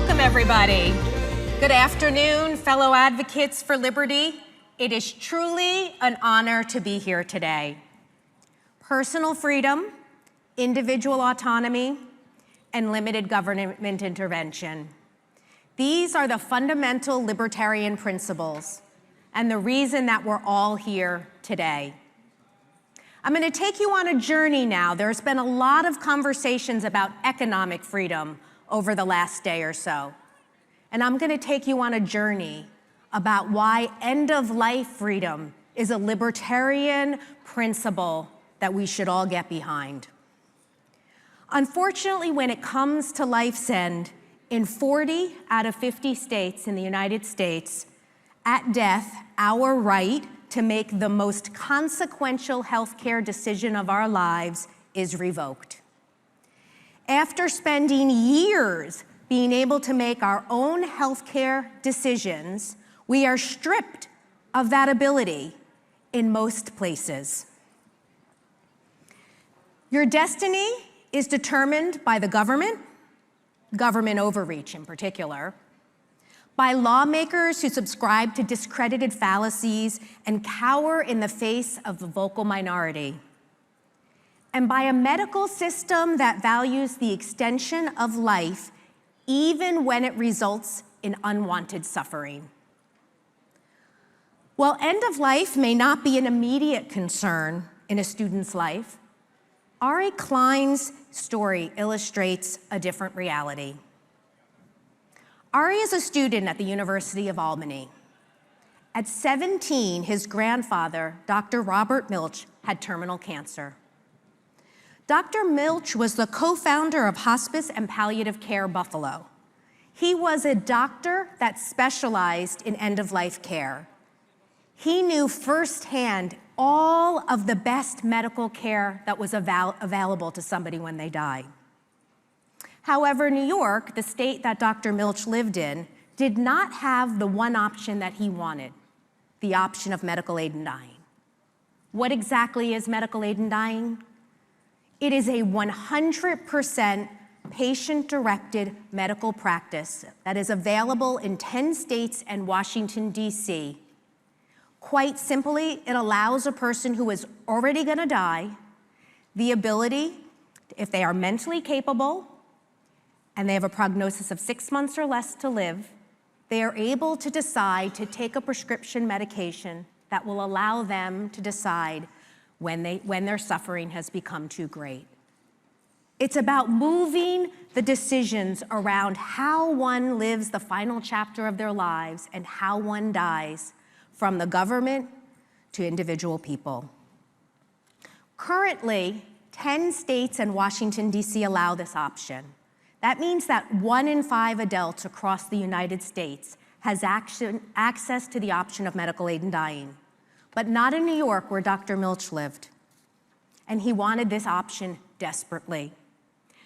Welcome, everybody. Good afternoon, fellow advocates for liberty. It is truly an honor to be here today. Personal freedom, individual autonomy, and limited government intervention. These are the fundamental libertarian principles and the reason that we're all here today. I'm going to take you on a journey now. There's been a lot of conversations about economic freedom over the last day or so. And I'm going to take you on a journey about why end-of-life freedom is a libertarian principle that we should all get behind. Unfortunately, when it comes to life's end, in 40 out of 50 states in the United States, at death, our right to make the most consequential healthcare decision of our lives is revoked. After spending years being able to make our own healthcare decisions, we are stripped of that ability in most places. Your destiny is determined by the government overreach in particular, by lawmakers who subscribe to discredited fallacies and cower in the face of the vocal minority, and by a medical system that values the extension of life even when it results in unwanted suffering. While end of life may not be an immediate concern in a student's life, Ari Klein's story illustrates a different reality. Ari is a student at the University of Albany. At 17, his grandfather, Dr. Robert Milch, had terminal cancer. Dr. Milch was the co-founder of Hospice and Palliative Care Buffalo. He was a doctor that specialized in end-of-life care. He knew firsthand all of the best medical care that was available to somebody when they died. However, New York, the state that Dr. Milch lived in, did not have the one option that he wanted, the option of medical aid in dying. What exactly is medical aid in dying? It is a 100% patient-directed medical practice that is available in 10 states and Washington, D.C. Quite simply, it allows a person who is already going to die the ability, if they are mentally capable and they have a prognosis of 6 months or less to live, they are able to decide to take a prescription medication that will allow them to decide when their suffering has become too great. It's about moving the decisions around how one lives the final chapter of their lives and how one dies from the government to individual people. Currently, 10 states and Washington, D.C. allow this option. That means that 1 in 5 adults across the United States has access to the option of medical aid in dying, but not in New York where Dr. Milch lived. And he wanted this option desperately.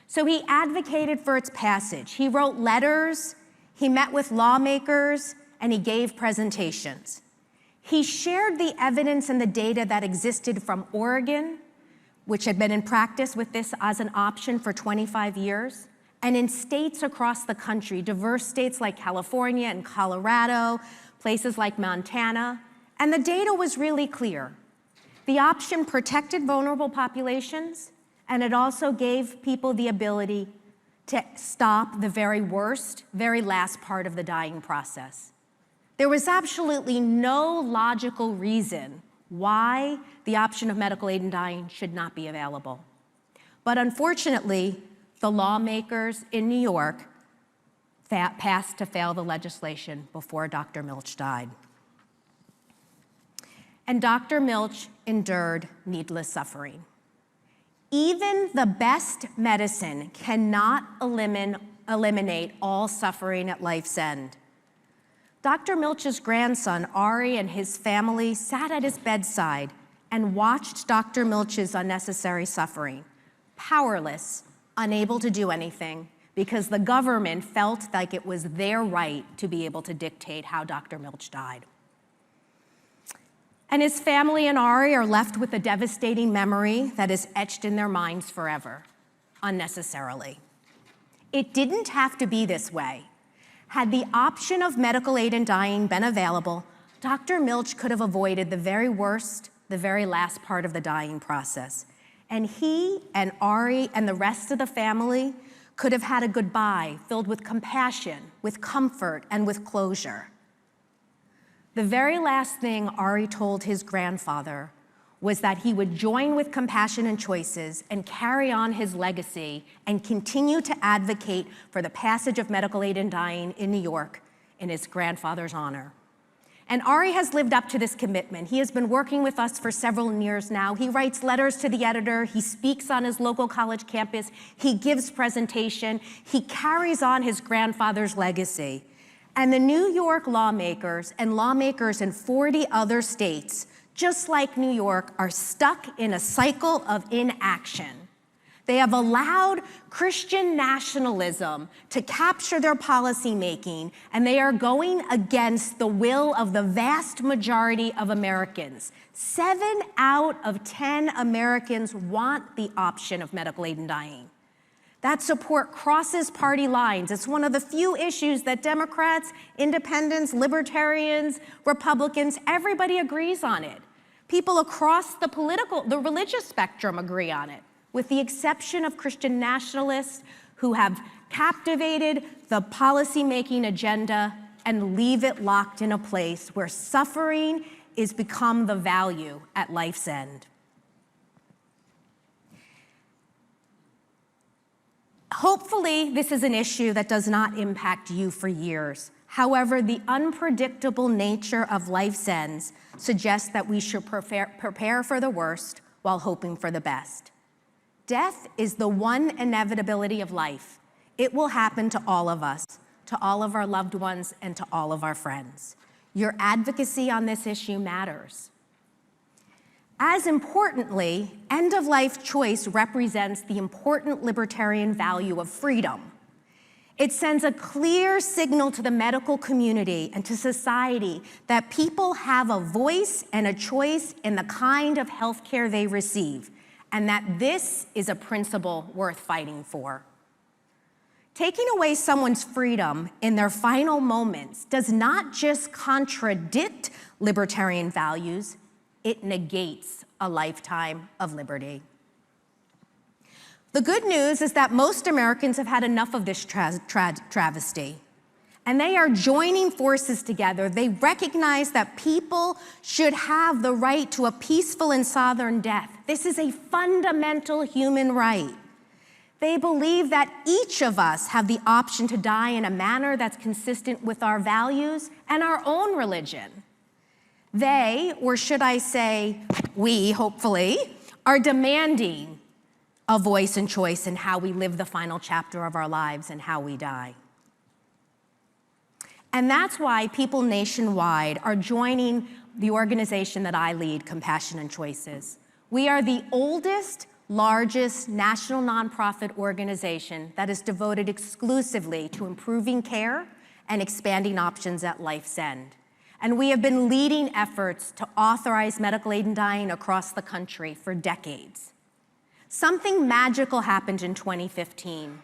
So he advocated for its passage. He wrote letters, he met with lawmakers, and he gave presentations. He shared the evidence and the data that existed from Oregon, which had been in practice with this as an option for 25 years, and in states across the country, diverse states like California and Colorado, places like Montana, and the data was really clear. The option protected vulnerable populations, and it also gave people the ability to stop the very worst, very last part of the dying process. There was absolutely no logical reason why the option of medical aid in dying should not be available. But unfortunately, the lawmakers in New York passed to fail the legislation before Dr. Milch died. And Dr. Milch endured needless suffering. Even the best medicine cannot eliminate all suffering at life's end. Dr. Milch's grandson, Ari, and his family sat at his bedside and watched Dr. Milch's unnecessary suffering, powerless, unable to do anything, because the government felt like it was their right to be able to dictate how Dr. Milch died. And his family and Ari are left with a devastating memory that is etched in their minds forever, unnecessarily. It didn't have to be this way. Had the option of medical aid in dying been available, Dr. Milch could have avoided the very worst, the very last part of the dying process. And he and Ari and the rest of the family could have had a goodbye filled with compassion, with comfort, and with closure. The very last thing Ari told his grandfather was that he would join with Compassion and Choices and carry on his legacy and continue to advocate for the passage of medical aid in dying in New York in his grandfather's honor. And Ari has lived up to this commitment. He has been working with us for several years now. He writes letters to the editor. He speaks on his local college campus. He gives presentation. He carries on his grandfather's legacy. And the New York lawmakers and lawmakers in 40 other states, just like New York, are stuck in a cycle of inaction. They have allowed Christian nationalism to capture their policymaking, and they are going against the will of the vast majority of Americans. 7 out of 10 Americans want the option of medical aid in dying. That support crosses party lines. It's one of the few issues that Democrats, independents, libertarians, Republicans, everybody agrees on it. People across the religious spectrum agree on it, with the exception of Christian nationalists who have captivated the policymaking agenda and leave it locked in a place where suffering is become the value at life's end. Hopefully, this is an issue that does not impact you for years. However, the unpredictable nature of life's ends suggests that we should prepare for the worst while hoping for the best. Death is the one inevitability of life. It will happen to all of us, to all of our loved ones, and to all of our friends. Your advocacy on this issue matters. As importantly, end-of-life choice represents the important libertarian value of freedom. It sends a clear signal to the medical community and to society that people have a voice and a choice in the kind of health care they receive, and that this is a principle worth fighting for. Taking away someone's freedom in their final moments does not just contradict libertarian values, it negates a lifetime of liberty. The good news is that most Americans have had enough of this travesty, and they are joining forces together. They recognize that people should have the right to a peaceful and sovereign death. This is a fundamental human right. They believe that each of us have the option to die in a manner that's consistent with our values and our own religion. They, or should I say we, hopefully, are demanding a voice and choice in how we live the final chapter of our lives and how we die. And that's why people nationwide are joining the organization that I lead, Compassion and Choices. We are the oldest, largest national nonprofit organization that is devoted exclusively to improving care and expanding options at life's end. And we have been leading efforts to authorize medical aid in dying across the country for decades. Something magical happened in 2015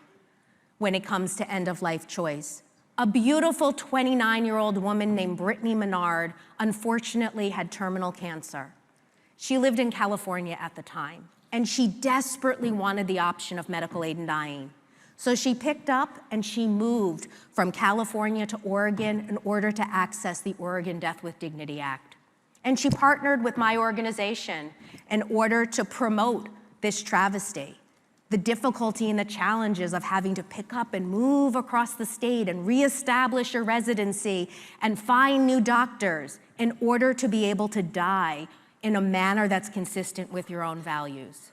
when it comes to end-of-life choice. A beautiful 29-year-old woman named Brittany Menard unfortunately had terminal cancer. She lived in California at the time, and she desperately wanted the option of medical aid in dying. So she picked up and she moved from California to Oregon in order to access the Oregon Death with Dignity Act. And she partnered with my organization in order to promote this travesty, the difficulty and the challenges of having to pick up and move across the state and reestablish a residency and find new doctors in order to be able to die in a manner that's consistent with your own values.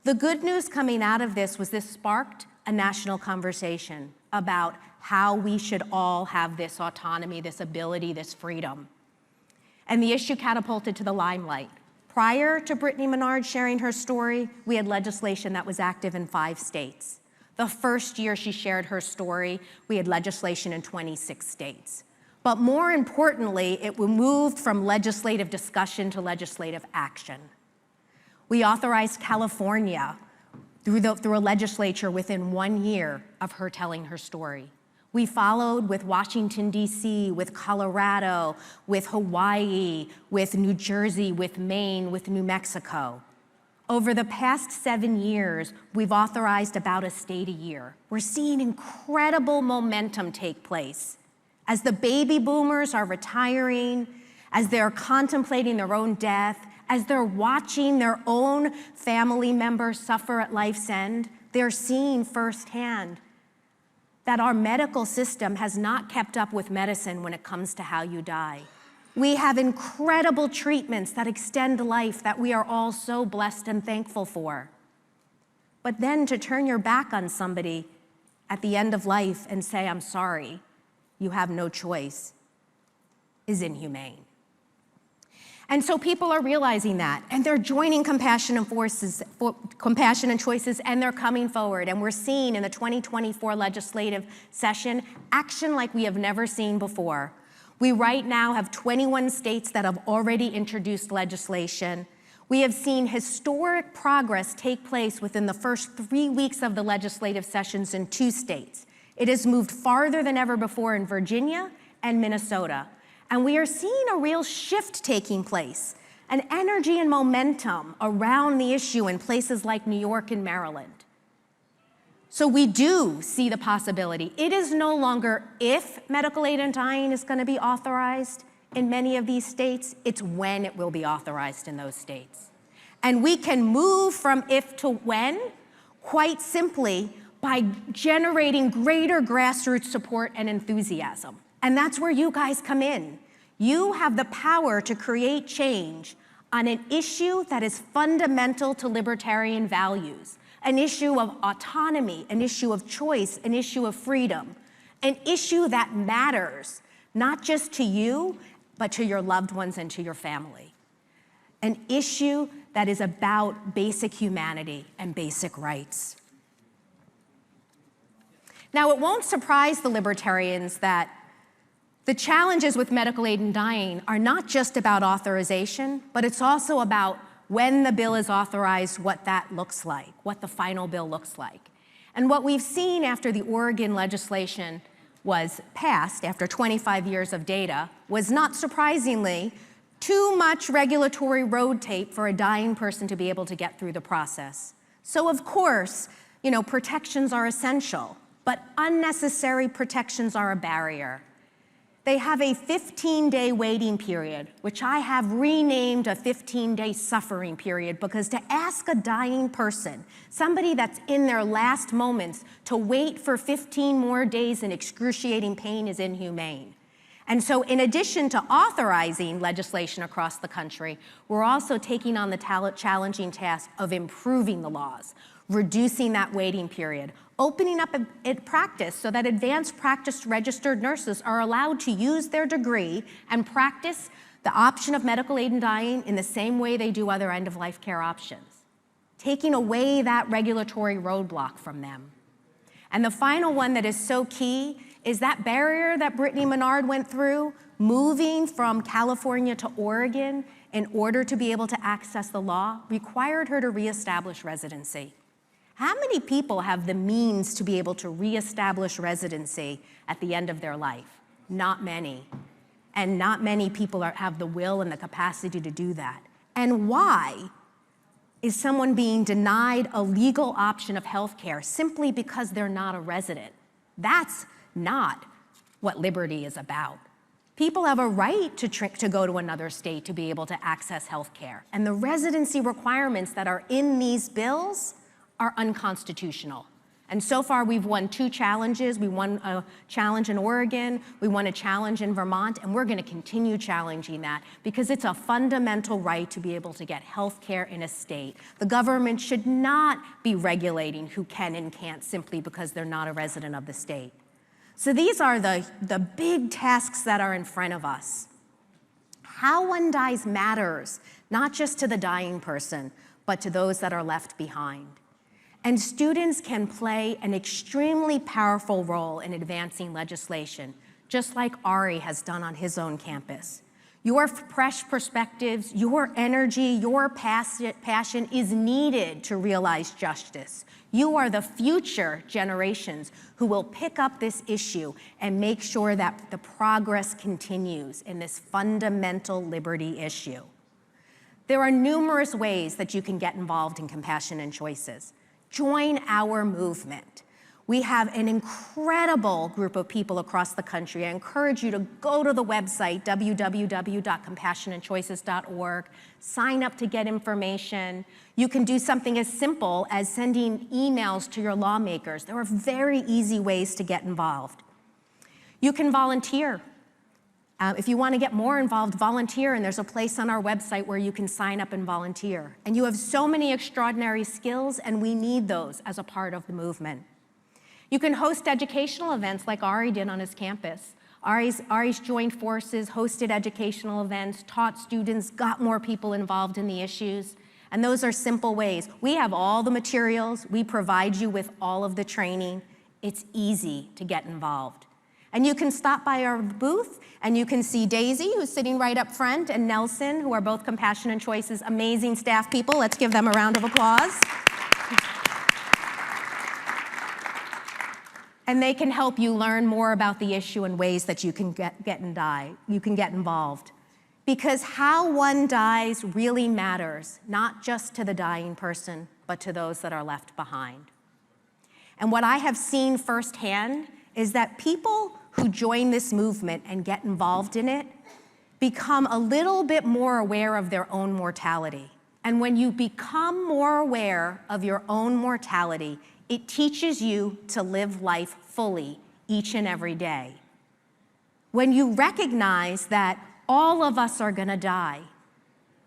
The good news coming out of this was this sparked a national conversation about how we should all have this autonomy, this ability, this freedom. And the issue catapulted to the limelight. Prior to Brittany Menard sharing her story, we had legislation that was active in 5 states. The first year she shared her story, we had legislation in 26 states. But more importantly, it moved from legislative discussion to legislative action. We authorized California through a legislature within 1 year of her telling her story. We followed with Washington, D.C., with Colorado, with Hawaii, with New Jersey, with Maine, with New Mexico. Over the past 7 years, we've authorized about a state a year. We're seeing incredible momentum take place. As the baby boomers are retiring, as they're contemplating their own death, as they're watching their own family members suffer at life's end, they're seeing firsthand that our medical system has not kept up with medicine when it comes to how you die. We have incredible treatments that extend life that we are all so blessed and thankful for. But then to turn your back on somebody at the end of life and say, I'm sorry, you have no choice, is inhumane. And so people are realizing that, and they're joining Compassion and Choices, and they're coming forward. And we're seeing in the 2024 legislative session action like we have never seen before. We right now have 21 states that have already introduced legislation. We have seen historic progress take place within the first 3 weeks of the legislative sessions in 2 states. It has moved farther than ever before in Virginia and Minnesota. And we are seeing a real shift taking place, an energy and momentum around the issue in places like New York and Maryland. So we do see the possibility. It is no longer if medical aid in dying is going to be authorized in many of these states, it's when it will be authorized in those states. And we can move from if to when quite simply by generating greater grassroots support and enthusiasm. And that's where you guys come in. You have the power to create change on an issue that is fundamental to libertarian values, an issue of autonomy, an issue of choice, an issue of freedom, an issue that matters, not just to you, but to your loved ones and to your family. An issue that is about basic humanity and basic rights. Now, it won't surprise the libertarians that the challenges with medical aid in dying are not just about authorization, but it's also about when the bill is authorized, what that looks like, what the final bill looks like. And what we've seen after the Oregon legislation was passed, after 25 years of data, was not surprisingly too much regulatory road tape for a dying person to be able to get through the process. So of course, protections are essential, but unnecessary protections are a barrier. They have a 15-day waiting period, which I have renamed a 15-day suffering period, because to ask a dying person, somebody that's in their last moments, to wait for 15 more days in excruciating pain is inhumane. And so in addition to authorizing legislation across the country, we're also taking on the challenging task of improving the laws, reducing that waiting period, opening up a practice so that advanced practice registered nurses are allowed to use their degree and practice the option of medical aid in dying in the same way they do other end-of-life care options, taking away that regulatory roadblock from them. And the final one that is so key is that barrier that Brittany Menard went through, moving from California to Oregon in order to be able to access the law, required her to reestablish residency. How many people have the means to be able to reestablish residency at the end of their life? Not many. And not many people have the will and the capacity to do that. And why is someone being denied a legal option of health care simply because they're not a resident? That's not what liberty is about. People have a right to go to another state to be able to access health care. And the residency requirements that are in these bills are unconstitutional. And so far we've won 2 challenges. We won a challenge in Oregon, we won a challenge in Vermont, and we're gonna continue challenging that because it's a fundamental right to be able to get health care in a state. The government should not be regulating who can and can't simply because they're not a resident of the state. So these are the big tasks that are in front of us. How one dies matters, not just to the dying person, but to those that are left behind. And students can play an extremely powerful role in advancing legislation, just like Ari has done on his own campus. Your fresh perspectives, your energy, your passion is needed to realize justice. You are the future generations who will pick up this issue and make sure that the progress continues in this fundamental liberty issue. There are numerous ways that you can get involved in Compassion and Choices. Join our movement. We have an incredible group of people across the country. I encourage you to go to the website, www.compassionandchoices.org, sign up to get information. You can do something as simple as sending emails to your lawmakers. There are very easy ways to get involved. You can volunteer. If you want to get more involved, volunteer, and there's a place on our website where you can sign up and volunteer. And you have so many extraordinary skills, and we need those as a part of the movement. You can host educational events like Ari did on his campus. Ari's joined forces, hosted educational events, taught students, got more people involved in the issues. And those are simple ways. We have all the materials. We provide you with all of the training. It's easy to get involved. And you can stop by our booth and you can see Daisy, who's sitting right up front, and Nelson, who are both Compassion and Choices, amazing staff people. Let's give them a round of applause. And they can help you learn more about the issue and ways that you can get involved. Because how one dies really matters, not just to the dying person, but to those that are left behind. And what I have seen firsthand is that people who join this movement and get involved in it become a little bit more aware of their own mortality. And when you become more aware of your own mortality, it teaches you to live life fully each and every day. When you recognize that all of us are going to die,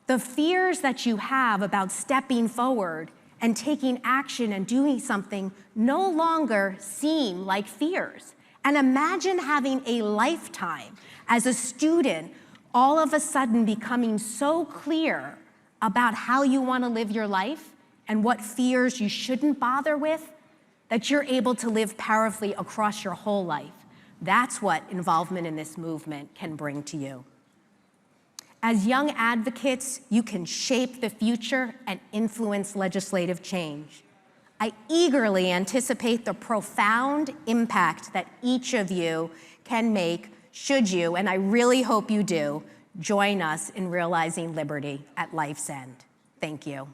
the fears that you have about stepping forward and taking action and doing something no longer seem like fears. And imagine having a lifetime as a student, all of a sudden becoming so clear about how you want to live your life and what fears you shouldn't bother with, that you're able to live powerfully across your whole life. That's what involvement in this movement can bring to you. As young advocates, you can shape the future and influence legislative change. I eagerly anticipate the profound impact that each of you can make, should you, and I really hope you do, join us in realizing liberty at life's end. Thank you.